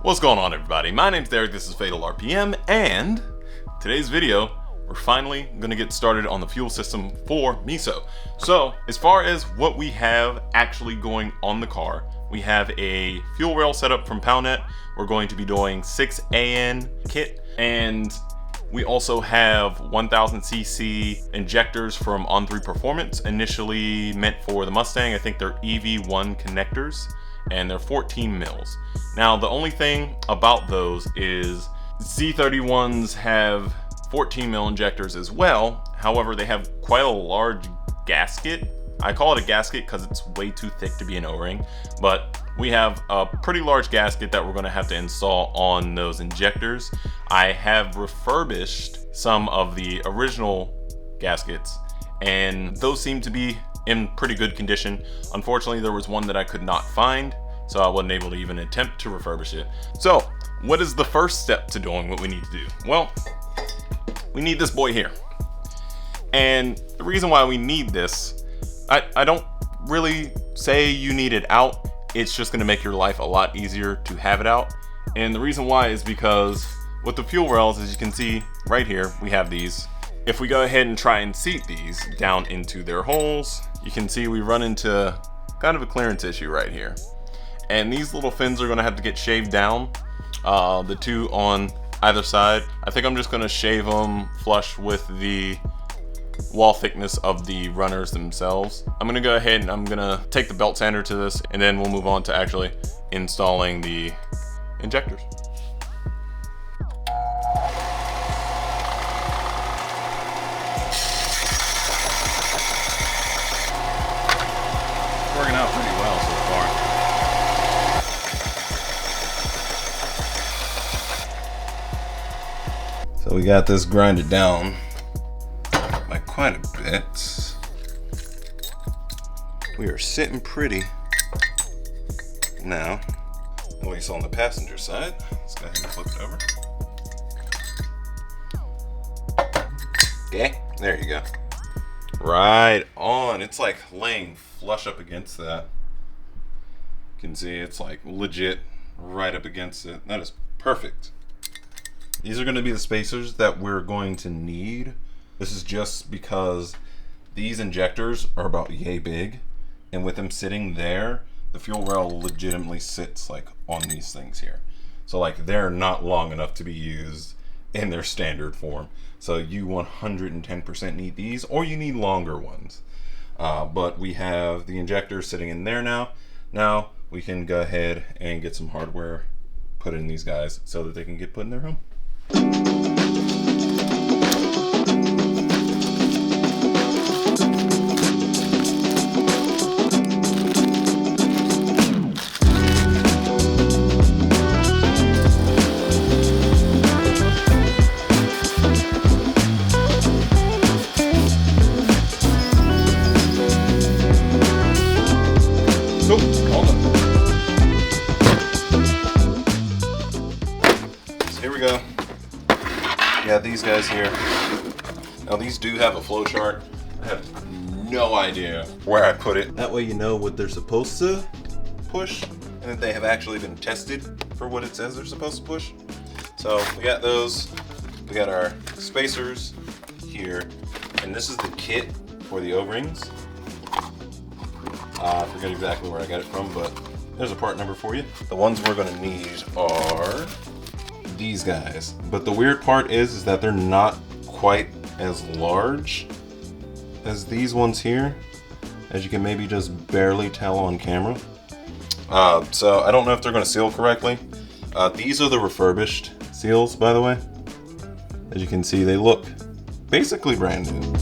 What's going on, everybody? My name's Derek, this is FatalRPM, and today's video, we're finally gonna get started on the fuel system for MISO. So, as far as what we have actually going on the car, we have a fuel rail setup from Pownet. We're going to be doing 6 AN kit, and we also have 1000cc injectors from On3 Performance, initially meant for the Mustang. I think they're EV1 connectors, and they're 14 mils. Now, the only thing about those is Z31s have 14 mil injectors as well. However, they have quite a large gasket. I call it a gasket because it's way too thick to be an O-ring, but we have a pretty large gasket that we're going to have to install on those injectors. I have refurbished some of the original gaskets, and those seem to be in pretty good condition. Unfortunately, there was one that I could not find, so I wasn't able to even attempt to refurbish it. So, what is the first step to doing what we need to do? Well, we need this boy here. And the reason why we need this, I don't really say you need it out. It's just gonna make your life a lot easier to have it out. And the reason why is because with the fuel rails, as you can see right here, we have these. If we go ahead and try and seat these down into their holes, you can see we run into kind of a clearance issue right here. And these little fins are gonna have to get shaved down, the two on either side. I think I'm just gonna shave them flush with the wall thickness of the runners themselves. I'm gonna go ahead and I'm gonna take the belt sander to this, and then we'll move on to actually installing the injectors. Working out pretty well so far. So we got this grinded down by quite a bit. We are sitting pretty now, at least on the passenger side. Let's go ahead and flip it over. Okay, there you go. Right on. It's like laying flush up against that. You can see it's like legit right up against it. That is perfect. These are going to be the spacers that we're going to need. This is just because these injectors are about yay big, and with them sitting there, the fuel rail legitimately sits like on these things here. So like they're not long enough to be used in their standard form. So you 110% need these, or you need longer ones. But we have the injector sitting in there now. Now we can go ahead and get some hardware put in these guys so that they can get put in their home. Yeah, these guys here. Now these do have a flow chart. I have no idea where I put it. That way you know what they're supposed to push, and that they have actually been tested for what it says they're supposed to push. So we got those. We got our spacers here, and this is the kit for the O-rings. I forget exactly where I got it from, but there's a part number for you. The ones we're gonna need are these guys, but the weird part is that they're not quite as large as these ones here, as you can maybe just barely tell on camera. So I don't know if they're going to seal correctly. These are the refurbished seals, by the way. As you can see, they look basically brand new.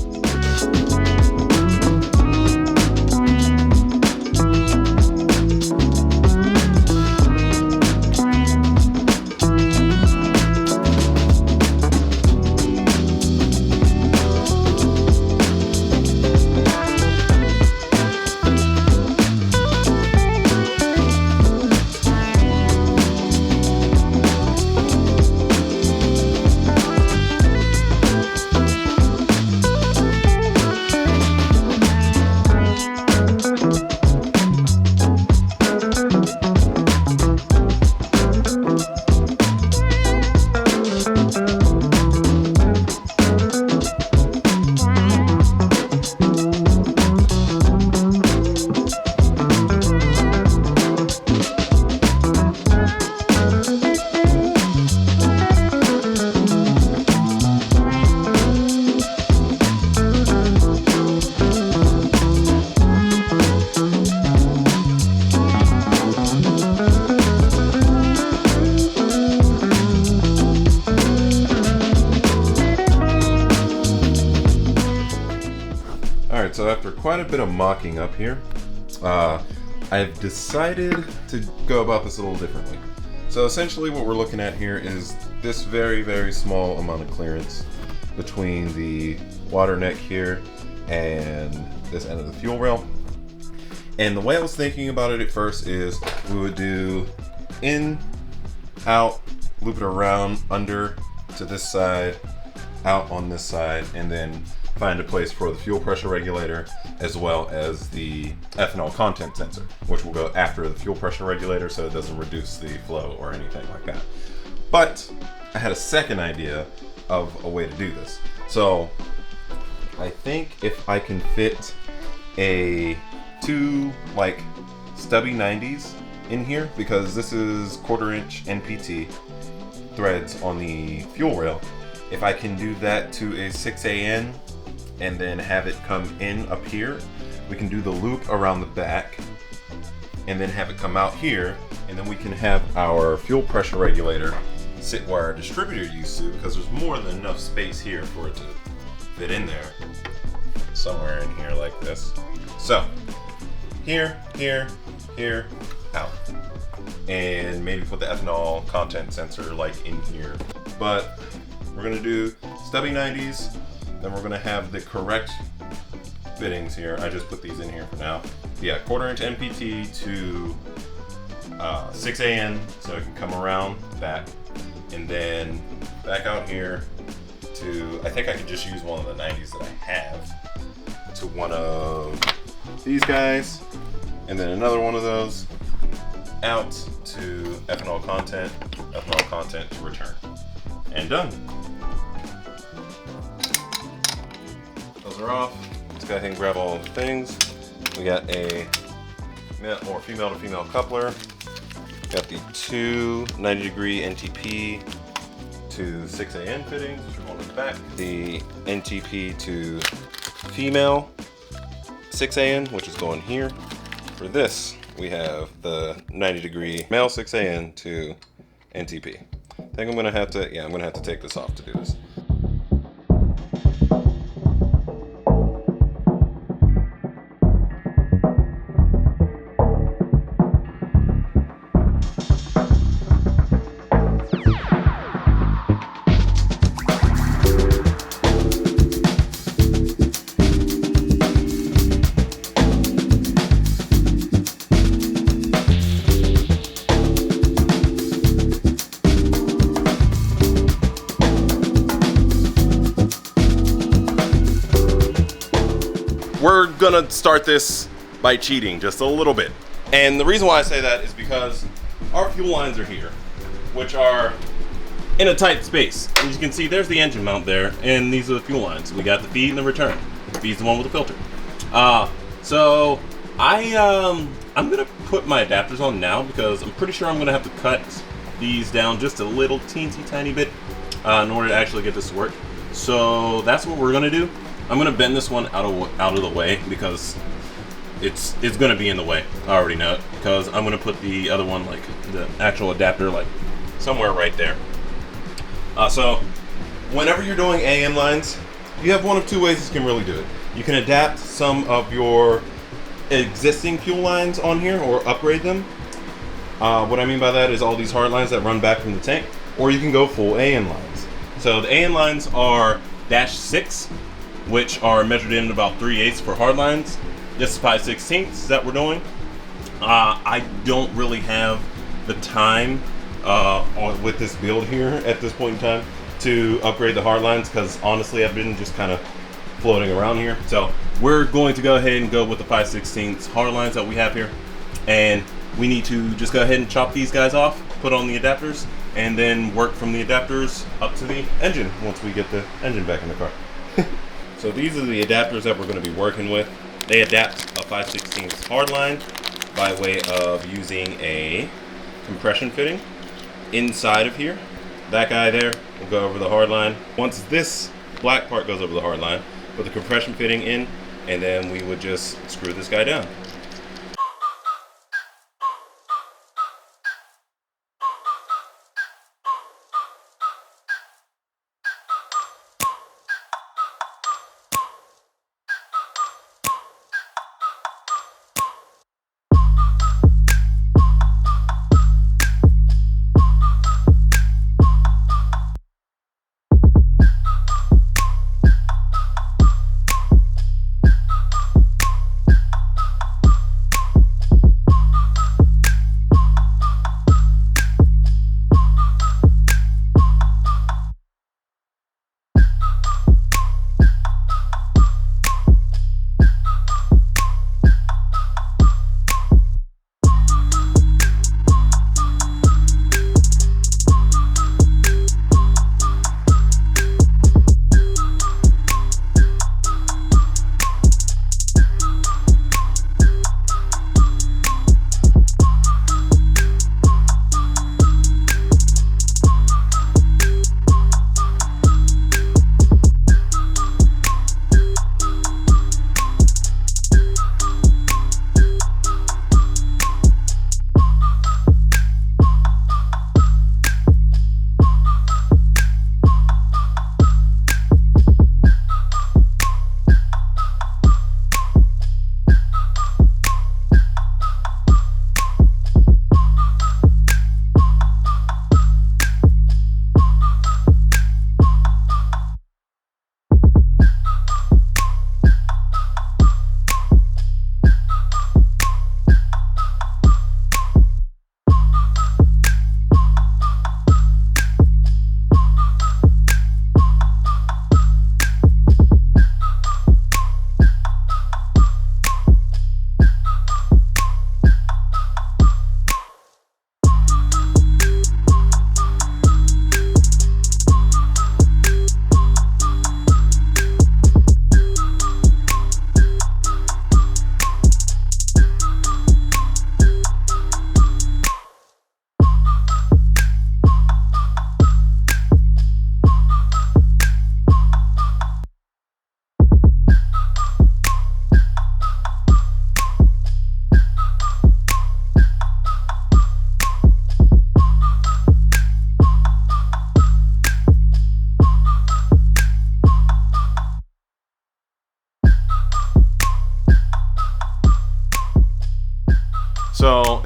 so after quite a bit of mocking up here, I've decided to go about this a little differently. So essentially what we're looking at here is this very, very small amount of clearance between the water neck here and this end of the fuel rail. And the way I was thinking about it at first is we would do in, out, loop it around, under to this side, out on this side, and then find a place for the fuel pressure regulator as well as the ethanol content sensor, which will go after the fuel pressure regulator so it doesn't reduce the flow or anything like that. But I had a second idea of a way to do this. So I think if I can fit two like stubby 90s in here, because this is 1/4 inch NPT threads on the fuel rail, if I can do that to a 6AN and then have it come in up here, we can do the loop around the back and then have it come out here, and then we can have our fuel pressure regulator sit where our distributor used to, because there's more than enough space here for it to fit in there, somewhere in here like this. So here, here, here, out. And maybe put the ethanol content sensor like in here. But we're gonna do stubby 90s, then we're gonna have the correct fittings here. I just put these in here for now. Yeah, 1/4 inch NPT to 6AN, so it can come around back, and then back out here to, I think I could just use one of the 90s that I have, to one of these guys, and then another one of those out to ethanol content to return, and done. Those are off. Let's go ahead and grab all the things. We got a or female to female coupler. Got the two 90-degree NTP to 6AN fittings, which are going in the back. The NTP to female 6AN, which is going here. For this, we have the 90-degree male 6AN to NTP. I think I'm gonna have to take this off to do this. We're gonna start this by cheating just a little bit. And the reason why I say that is because our fuel lines are here, which are in a tight space. As you can see, there's the engine mount there, and these are the fuel lines. We got the feed and the return. The feed's the one with the filter. So I'm gonna put my adapters on now, because I'm pretty sure I'm gonna have to cut these down just a little teensy tiny bit in order to actually get this to work. So that's what we're gonna do. I'm gonna bend this one out of the way, because it's gonna be in the way. I already know it, because I'm gonna put the other one, like the actual adapter, like somewhere right there. So whenever you're doing AM lines, you have one of two ways you can really do it. You can adapt some of your existing fuel lines on here or upgrade them. What I mean by that is all these hard lines that run back from the tank, or you can go full AN lines. So the AN lines are -6, which are measured in about 3/8 for hard lines. This is 5/16 that we're doing. I don't really have the time with this build here at this point in time to upgrade the hard lines, because honestly I've been just kind of floating around here. So we're going to go ahead and go with the 5/16 hard lines that we have here, and we need to just go ahead and chop these guys off, put on the adapters, and then work from the adapters up to the engine once we get the engine back in the car. So these are the adapters that we're going to be working with. They adapt a 5/16 hard line by way of using a compression fitting inside of here. That guy there will go over the hard line. Once this black part goes over the hard line, put the compression fitting in, and then we would just screw this guy down.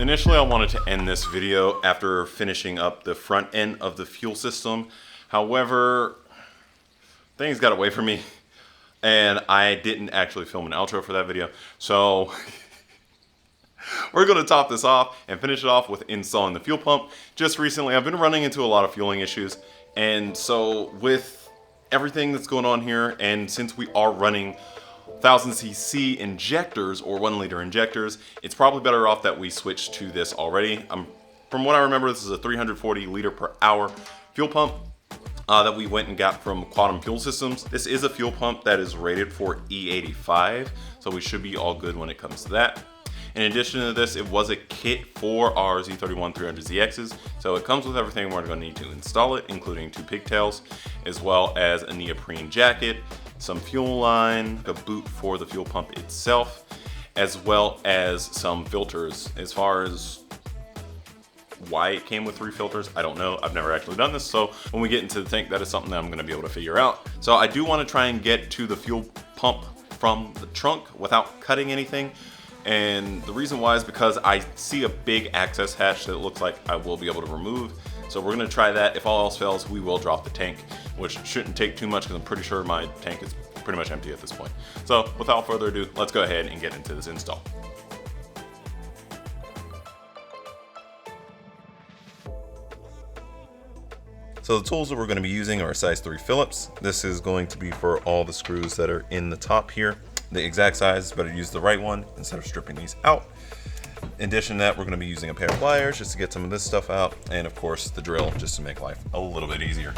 initially I wanted to end this video after finishing up the front end of the fuel system. However, things got away from me and I didn't actually film an outro for that video. So we're going to top this off and finish it off with installing the fuel pump. Just recently, I've been running into a lot of fueling issues. And so with everything that's going on here, and since we are running 1000cc injectors or 1 liter injectors, it's probably better off that we switch to this already. From what I remember, this is a 340 liter per hour fuel pump that we went and got from Quantum Fuel Systems. This is a fuel pump that is rated for E85, so we should be all good when it comes to that. In addition to this, it was a kit for our Z31 300ZXs, so it comes with everything we're going to need to install it, including 2 pigtails, as well as a neoprene jacket, some fuel line, a boot for the fuel pump itself, as well as some filters. As far as why it came with 3 filters, I don't know. I've never actually done this, so when we get into the tank, that is something that I'm going to be able to figure out. So I do want to try and get to the fuel pump from the trunk without cutting anything. And the reason why is because I see a big access hatch that it looks like I will be able to remove. So we're gonna try that. If all else fails, we will drop the tank, which shouldn't take too much because I'm pretty sure my tank is pretty much empty at this point. So without further ado, let's go ahead and get into this install. So the tools that we're going to be using are size 3 Phillips. This is going to be for all the screws that are in the top here. The exact size, better use the right one instead of stripping these out. In addition to that, we're going to be using a pair of pliers just to get some of this stuff out, and of course the drill just to make life a little bit easier.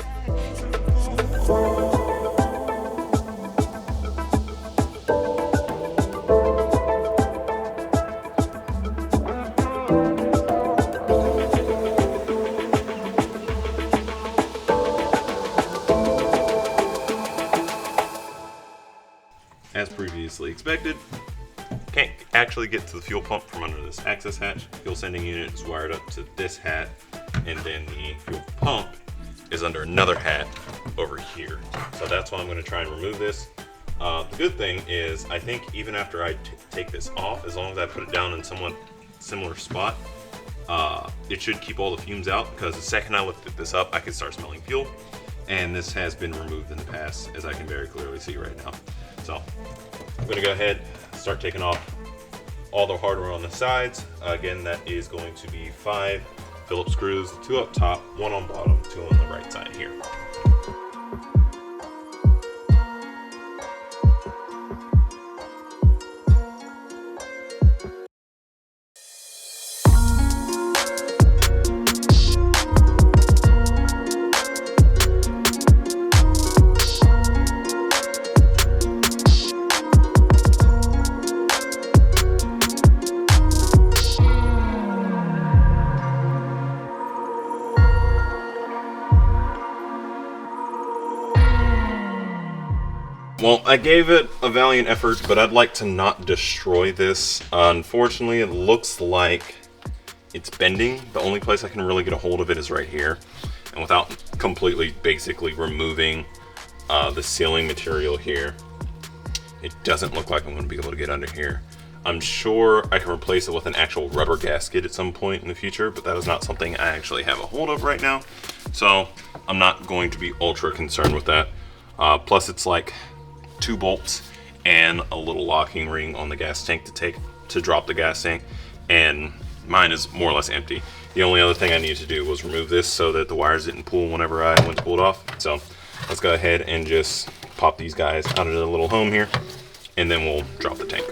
As previously expected, can't actually get to the fuel pump from under this access hatch. Fuel sending unit is wired up to this hat, and then the fuel pump is under another hat over here. So that's why I'm going to try and remove this. The good thing is, I think even after I take this off, as long as I put it down in somewhat similar spot, it should keep all the fumes out, because the second I lifted this up, I could start smelling fuel. And this has been removed in the past, as I can very clearly see right now. So I'm going to go ahead, start taking off all the hardware on the sides. Again, that is going to be 5 Phillips screws, 2 up top, 1 on bottom, 2 on the right side here. Well, I gave it a valiant effort, but I'd like to not destroy this. Unfortunately, it looks like it's bending. The only place I can really get a hold of it is right here. And without completely, basically removing the sealing material here, it doesn't look like I'm going to be able to get under here. I'm sure I can replace it with an actual rubber gasket at some point in the future, but that is not something I actually have a hold of right now. So I'm not going to be ultra concerned with that. Plus it's like 2 bolts and a little locking ring on the gas tank to drop the gas tank, and mine is more or less empty. The only other thing I needed to do was remove this so that the wires didn't pull whenever I went to pull it off. So let's go ahead and just pop these guys out of the little home here, and then we'll drop the tank.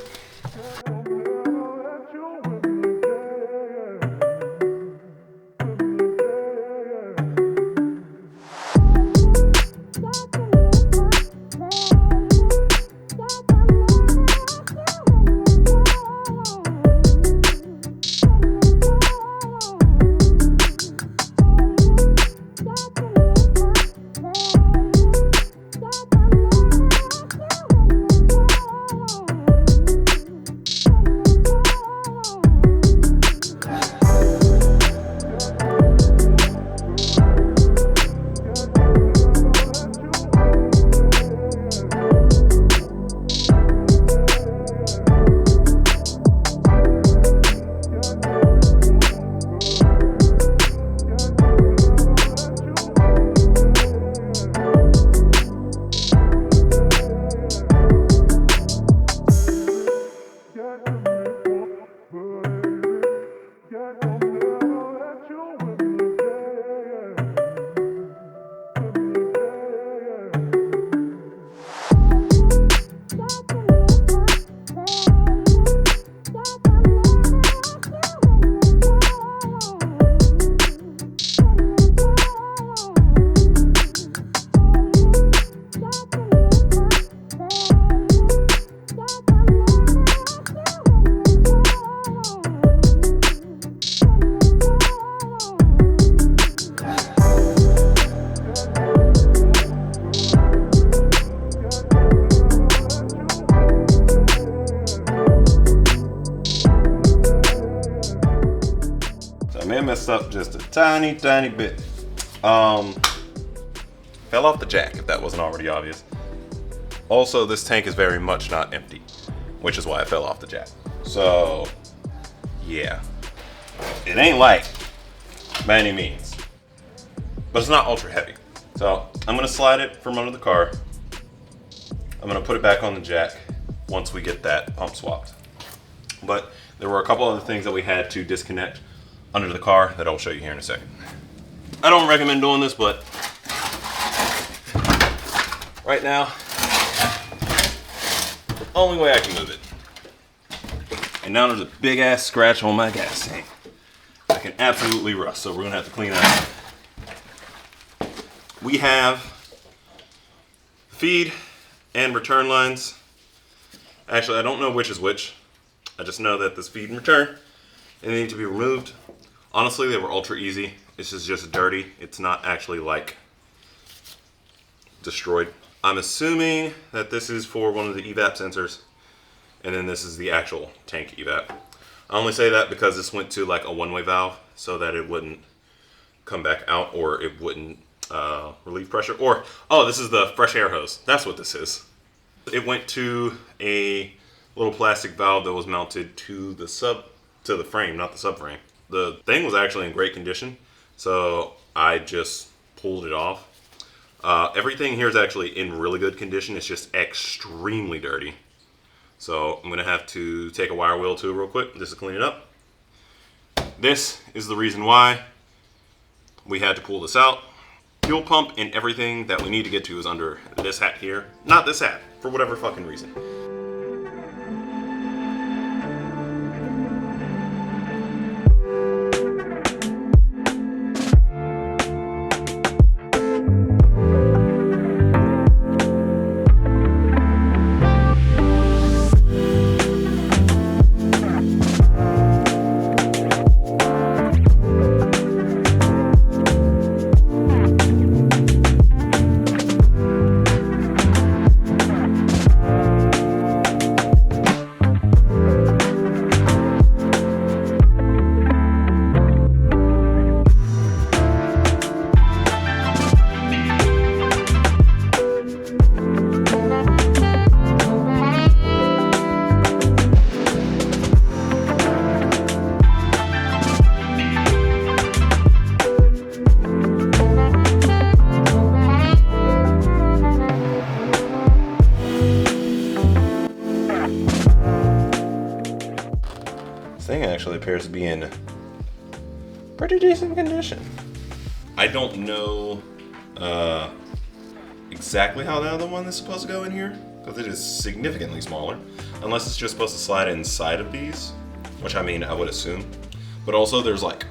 messed up just a tiny bit. Fell off the jack, if that wasn't already obvious. Also, this tank is very much not empty, which is why I fell off the jack. So, yeah. It ain't light by any means, but it's not ultra heavy. So, I'm gonna slide it from under the car. I'm gonna put it back on the jack once we get that pump swapped. But there were a couple other things that we had to disconnect under the car that I'll show you here in a second. I don't recommend doing this, but right now, the only way I can move it. And now there's a big ass scratch on my gas tank that can absolutely rust, so we're gonna have to clean that up. We have feed and return lines. Actually, I don't know which is which. I just know that this feed and return, and they need to be removed. Honestly, they were ultra easy. This is just dirty. It's not actually like destroyed. I'm assuming that this is for one of the evap sensors, and then this is the actual tank evap. I only say that because this went to like a one-way valve so that it wouldn't come back out, or it wouldn't relieve pressure. Or, oh, this is the fresh air hose. That's what this is. It went to a little plastic valve that was mounted to the frame, not the subframe. The thing was actually in great condition, so I just pulled it off. Everything here is actually in really good condition. It's just extremely dirty. So I'm gonna have to take a wire wheel to it real quick just to clean it up. This is the reason why we had to pull this out. Fuel pump and everything that we need to get to is under this hat here. Not this hat, for whatever fucking reason. Thing actually appears to be in pretty decent condition. I don't know exactly how the other one is supposed to go in here, because it is significantly smaller, unless it's just supposed to slide inside of these, which I mean I would assume. But also there's like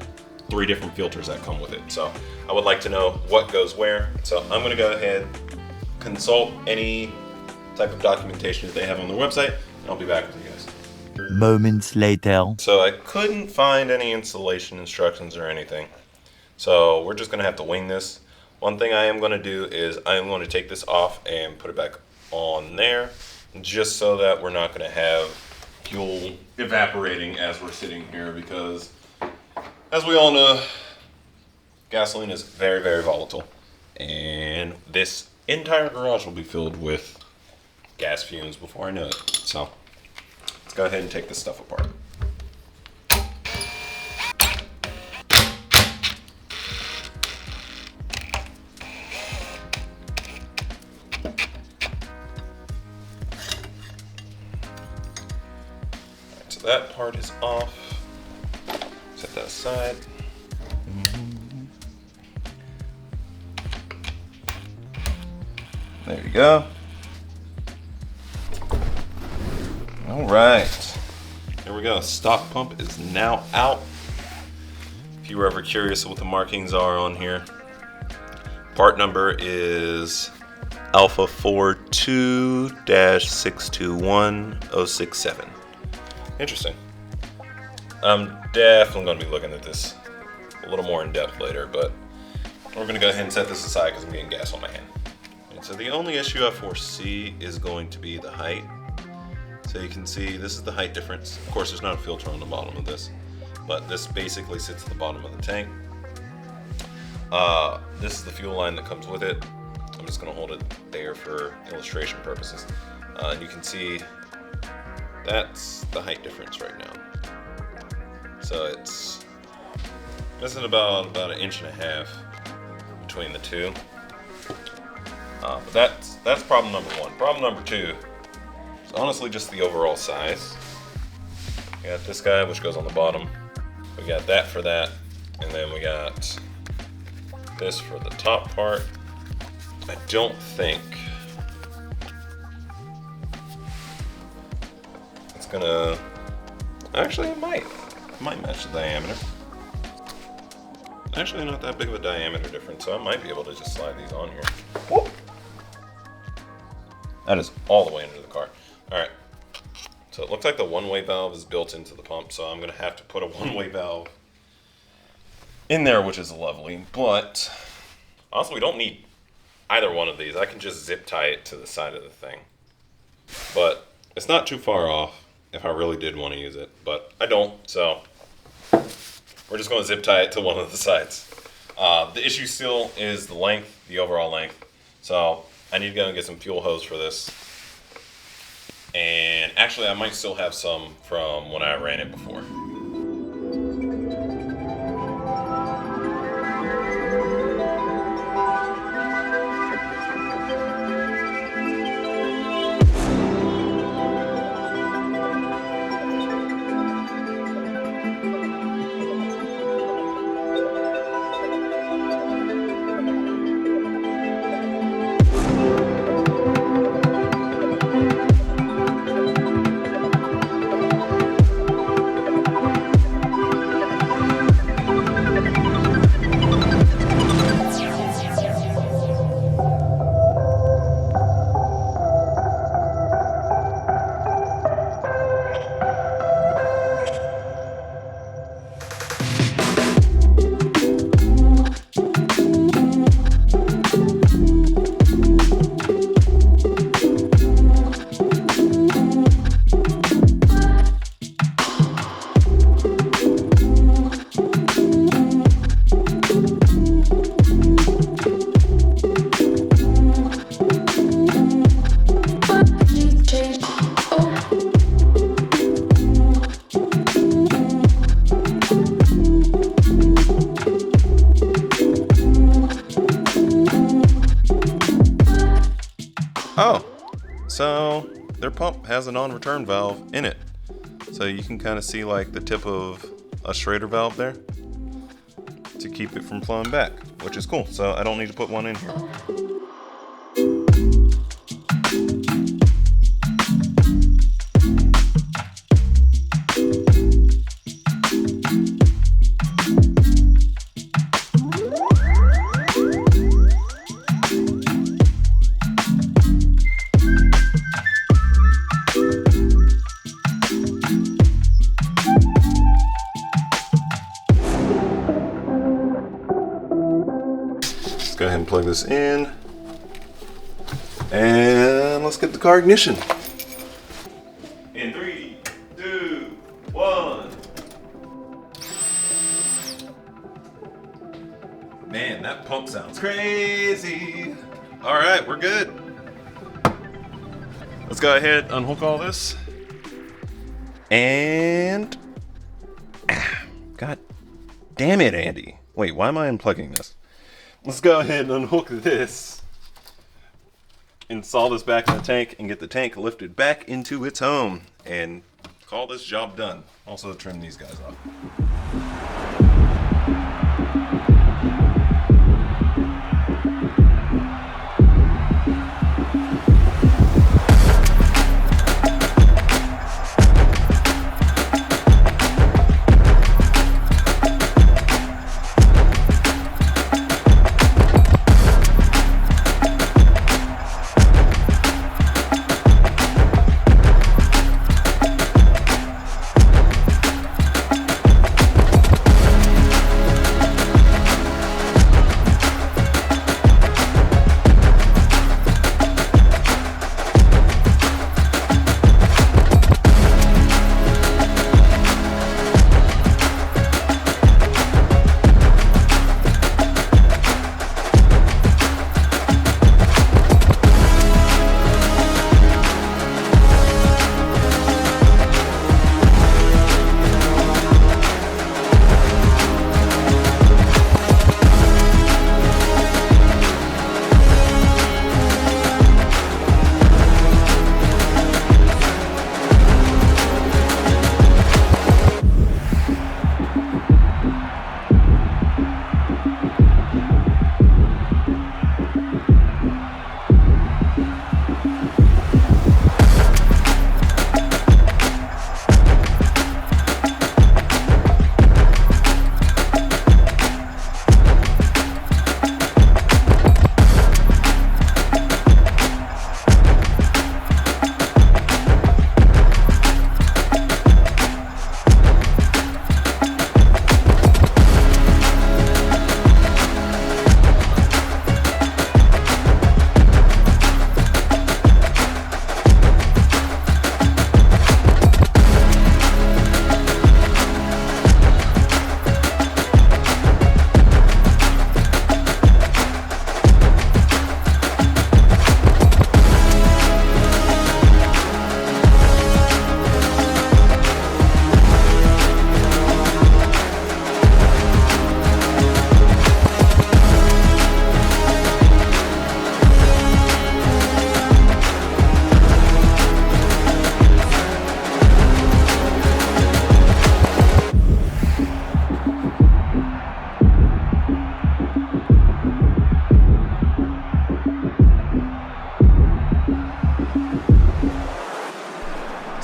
3 different filters that come with it, so I would like to know what goes where. So I'm gonna go ahead, consult any type of documentation that they have on their website, and I'll be back with you guys. Moments later. So I couldn't find any installation instructions or anything. So we're just gonna have to wing this. One thing I am gonna do is I am going to take this off and put it back on there, just so that we're not gonna have fuel evaporating as we're sitting here, because as we all know, gasoline is very, very volatile. And this entire garage will be filled with gas fumes before I know it. So let's go ahead and take this stuff apart. Alright, so that part is off. Set that aside. There you go. All right, there we go. Stock pump is now out. If you were ever curious what the markings are on here, part number is Alpha 42-621067. Interesting. I'm definitely going to be looking at this a little more in depth later, but we're going to go ahead and set this aside because I'm getting gas on my hand. And so the only issue I foresee is going to be the height. So you can see this is the height difference. Of course, there's not a filter on the bottom of this. but this basically sits at the bottom of the tank. This is the fuel line that comes with it. I'm just going to hold it there for illustration purposes. And you can see that's the height difference right now. So it's missing about 1.5 inches between the two. But that's problem number one. Problem number two is honestly just the overall size. We got this guy, which goes on the bottom. We got that for that, and then we got this for the top part. I don't think it's gonna. Actually, it might match the diameter. Actually, not that big of a diameter difference, so I might be able to just slide these on here. Whoop. That is all the way into the car. All right. So it looks like the one-way valve is built into the pump, so I'm gonna have to put a one-way valve in there, which is lovely. But also, we don't need either one of these. I can just zip tie it to the side of the thing. But it's not too far off if I really did want to use it, but I don't, so we're just going to zip tie it to one of the sides. The issue still is the length, the overall length. So I need to go and get some fuel hose for this. And actually, I might still have some from when I ran it before. Oh, so their pump has a non-return valve in it. So you can kind of see like the tip of a Schrader valve there to keep it from flowing back, which is cool. So I don't need to put one in here. Go ahead and plug this in, and let's get the car ignition. In 3, 2, 1. Man, that pump sounds crazy. All right, we're good. Let's go ahead, unhook all this, and God damn it, Andy. Wait, why am I unplugging this? Let's go ahead and unhook this, install this back in the tank, and get the tank lifted back into its home, and call this job done. Also trim these guys off.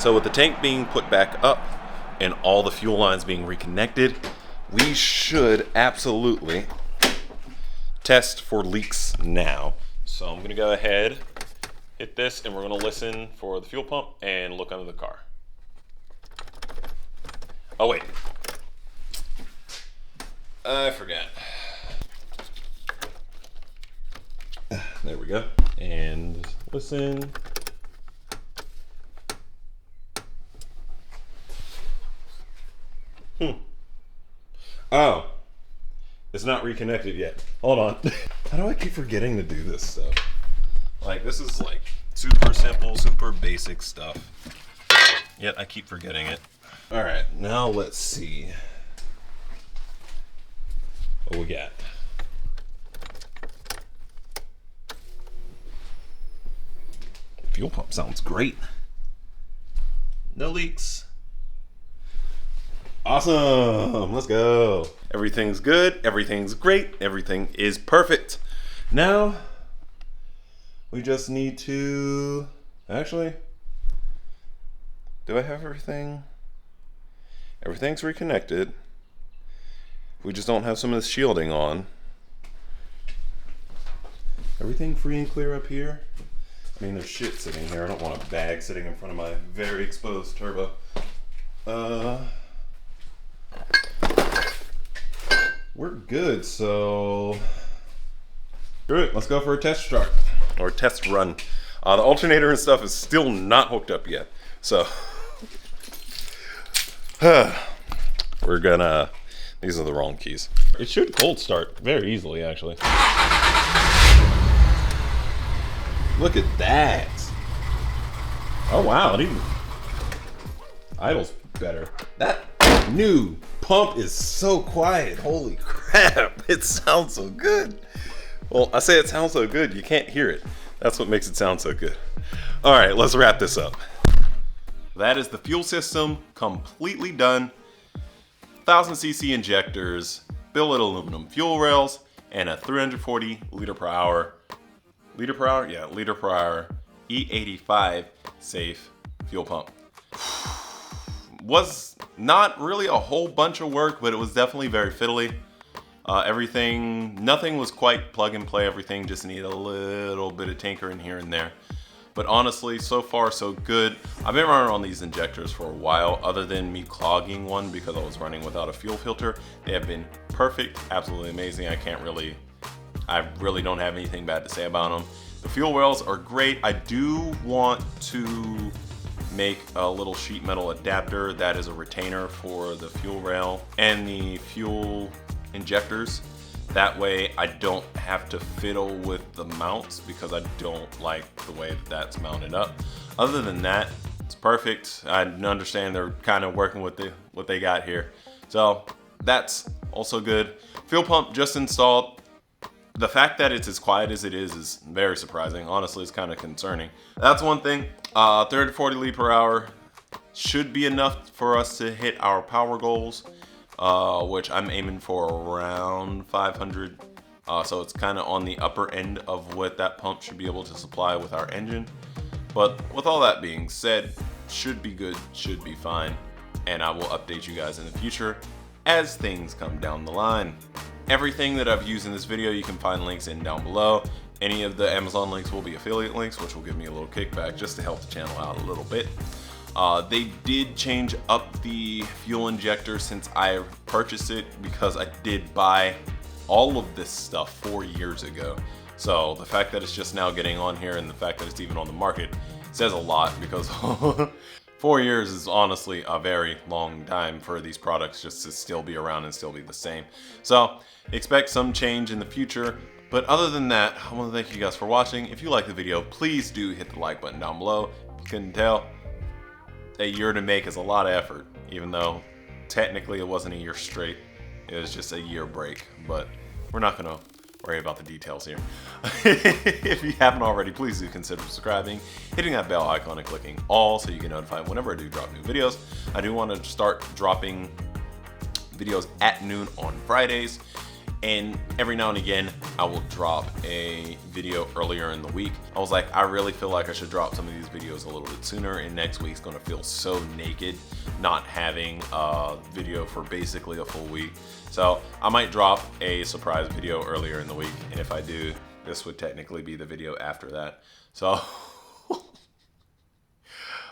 So with the tank being put back up and all the fuel lines being reconnected, we should absolutely test for leaks now. So I'm gonna go ahead, hit this, and we're gonna listen for the fuel pump and look under the car. Oh wait, I forgot. There we go. And listen. Oh, it's not reconnected yet. Hold on. How do I keep forgetting to do this stuff? Like, this is like super simple, super basic stuff. Yet I keep forgetting it. All right, now let's see what we got. The fuel pump sounds great. No leaks. Awesome, let's go. Everything's good, everything's great, everything is perfect. Now, we just need to, actually, do I have everything? Everything's reconnected. We just don't have some of the shielding on. Everything free and clear up here. I mean, there's shit sitting here. I don't want a bag sitting in front of my very exposed turbo. We're good, so screw it, let's go for a test start or test run. The alternator and stuff is still not hooked up yet, so we're gonna, these are the wrong keys. It should cold start very easily, actually. Look at that. Oh wow, it even idles better. That new pump is so quiet. Holy crap, it sounds so good. Well, I say it sounds so good, you can't hear it. That's what makes it sound so good. All right, let's wrap this up. That is the fuel system completely done. 1000cc injectors, billet aluminum fuel rails, and a 340 liter per hour E85 safe fuel pump. Was not really a whole bunch of work, but it was definitely very fiddly. Nothing was quite plug and play. Everything just needed a little bit of tinkering here and there. But honestly, so far so good. I've been running on these injectors for a while, other than me clogging one because I was running without a fuel filter. They have been perfect, absolutely amazing. I really don't have anything bad to say about them. The fuel rails are great. I do want to make a little sheet metal adapter that is a retainer for the fuel rail and the fuel injectors. That way I don't have to fiddle with the mounts because I don't like the way that that's mounted up. Other than that, it's perfect. I understand they're kind of working with what they got here. So that's also good. Fuel pump just installed. The fact that it's as quiet as it is very surprising. Honestly, it's kind of concerning. That's one thing. 30-40 liters per hour should be enough for us to hit our power goals, which I'm aiming for around 500. So it's kind of on the upper end of what that pump should be able to supply with our engine. But with all that being said, should be good, should be fine. And I will update you guys in the future as things come down the line. Everything that I've used in this video, you can find links in down below. Any of the Amazon links will be affiliate links, which will give me a little kickback just to help the channel out a little bit. They did change up the fuel injector since I purchased it because I did buy all of this stuff 4 years ago. So the fact that it's just now getting on here and the fact that it's even on the market says a lot because 4 years is honestly a very long time for these products just to still be around and still be the same. So expect some change in the future. But other than that, I want to thank you guys for watching. If you like the video, please do hit the like button down below. If you couldn't tell, a year to make is a lot of effort, even though technically it wasn't a year straight. It was just a year break, but we're not going to worry about the details here. If you haven't already, please do consider subscribing, hitting that bell icon and clicking all so you get notified whenever I do drop new videos. I do want to start dropping videos at noon on Fridays. And every now and again, I will drop a video earlier in the week. I was like, I really feel like I should drop some of these videos a little bit sooner, and next week's gonna feel so naked not having a video for basically a full week. So I might drop a surprise video earlier in the week, and if I do, this would technically be the video after that. So,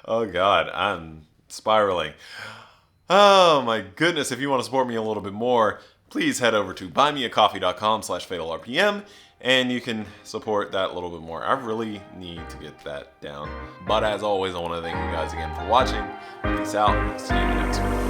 oh God, I'm spiraling. Oh my goodness, if you want to support me a little bit more, please head over to buymeacoffee.com/FatalRPM and you can support that a little bit more. I really need to get that down. But as always, I want to thank you guys again for watching. Peace out. See you in the next one.